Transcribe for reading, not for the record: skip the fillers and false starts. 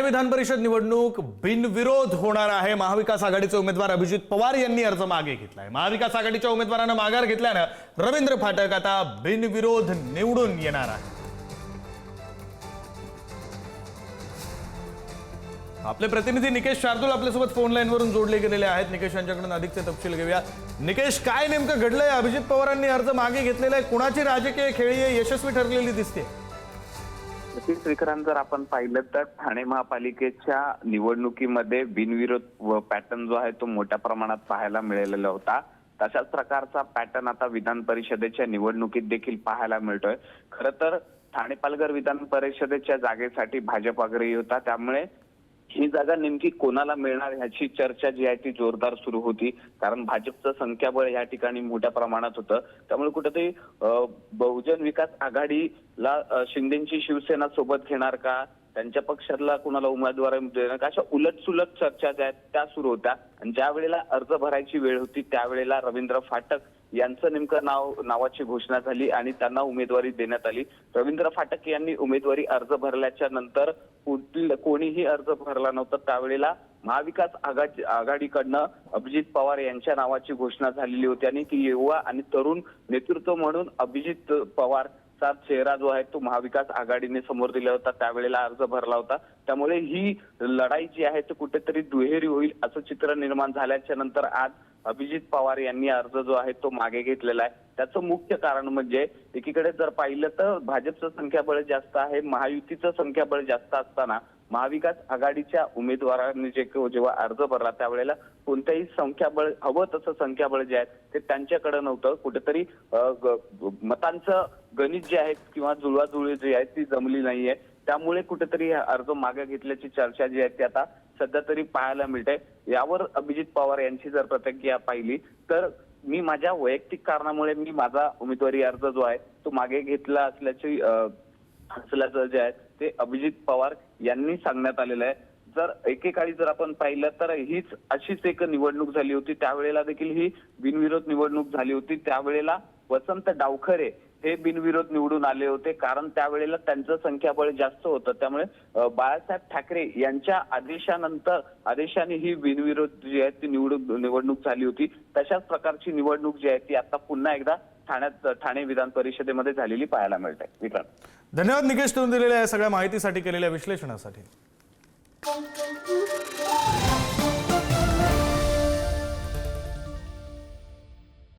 ठाणे विधान परिषद निवडणूक बिनविरोध होणार आहे। महाविकास आघाडीचे उमेदवार अभिजित पवार यांनी अर्ज मागे घेतलाय। महाविकास आघाडीच्या उमेदवारांना माघार घेतल्यानं रवींद्र फाटक आता बिनविरोध निवडून येणार आहे। आपले प्रतिनिधी निकेश शार्दूल आपल्यासोबत फोन लाईन वरून जोडले गेलेले आहेत। निकेश यांच्याकडून अधिकचे तपशील घेऊया। निकेश, काय नेमकं घडलंय? अभिजित पवारांनी अर्ज मागे घेतलेला आहे, कुणाची राजकीय खेळी आहे यशस्वी ठरलेली दिसते? विक्रांत, जर आपण पाहिलं तर ठाणे महापालिकेच्या निवडणुकीमध्ये बिनविरोध पॅटर्न जो आहे तो मोठ्या प्रमाणात पाहायला मिळालेला होता। तशाच प्रकारचा पॅटर्न आता विधान परिषदेच्या निवडणुकीत देखील पाहायला मिळतोय। खरं तर ठाणे पालघर विधान परिषदेच्या जागेसाठी भाजप आग्रही होता, त्यामुळे ही जागा नेमकी कोणाला मिळणार ह्याची चर्चा जी आहे ती जोरदार सुरू होती। कारण भाजपचं संख्याबळ या ठिकाणी मोठ्या प्रमाणात होतं, त्यामुळे कुठेतरी बहुजन विकास आघाडीला शिंदेची शिवसेना सोबत घेणार का, त्यांच्या पक्षातला कुणाला उमेदवार देणार का, अशा उलटसुलट चर्चा ज्या आहेत त्या सुरू होत्या। आणि ज्या वेळेला अर्ज भरायची वेळ होती त्यावेळेला रवींद्र फाटक यांचं नेमकं नावाची घोषणा झाली आणि त्यांना उमेदवारी देण्यात आली। रवींद्र फाटक यांनी उमेदवारी अर्ज भरल्याच्या नंतर कोणीही अर्ज भरला नव्हता। त्यावेळेला महाविकास आघाडीकडनं अभिजित पवार यांच्या नावाची घोषणा झालेली होती आणि की युवा आणि तरुण नेतृत्व म्हणून अभिजित पवार चा चेहरा जो आहे तो महाविकास आघाडीने समोर दिला होता। त्यावेळेला अर्ज भरला होता, त्यामुळे ही लढाई जी आहे ती कुठेतरी दुहेरी होईल असं चित्र निर्माण झाल्याच्या नंतर आज अभिजित पवार यांनी अर्ज जो आहे तो मागे घेतलेला आहे। त्याचं मुख्य कारण म्हणजे एकीकडे जर पाहिलं तर भाजपचं संख्याबळ जास्त आहे, महायुतीचं संख्याबळ जास्त असताना महाविकास आघाडीच्या उमेदवारांनी जेव्हा अर्ज भरला त्यावेळेला कोणत्याही संख्याबळ हवं तसं संख्याबळ जे आहे ते त्यांच्याकडे नव्हतं। कुठेतरी मतांचं गणित जे आहे किंवा जुळवाजुळवी जी आहे ती जमली नाहीये, त्यामुळे कुठेतरी अर्ज मागे घेतल्याची चर्चा जी आहे ती आता सध्या तरी पाहायला मिळते। यावर अभिजित पवार यांची जर प्रतिक्रिया पाहिली तर मी माझ्या वैयक्तिक कारणामुळे मी माझा उमेदवारी अर्ज जो आहे तो मागे घेतला असल्याचं जे आहे ते अभिजित पवार यांनी सांगण्यात आलेलं आहे। जर एकेकाळी जर आपण पाहिलं तर हीच अशीच एक निवडणूक झाली होती, त्यावेळेला देखील ही बिनविरोध निवडणूक झाली होती। त्यावेळेला वसंत डावखरे हे बिनविरोध निवडून आले होते, कारण त्यावेळेला त्यांचं संख्याबळ जास्त होतं। त्यामुळे बाळासाहेब ठाकरे यांच्या आदेशाने ही बिनविरोध जी आहे ती निवडणूक झाली होती। तशाच प्रकारची निवडणूक जी आहे ती आता पुन्हा एकदा ठाणे विधान परिषदेमध्ये झालेली पाहायला मिळते। विक्रांत, धन्यवाद निकेश, तुम्ही दिलेल्या सगळ्या माहितीसाठी, केलेल्या विश्लेषणासाठी।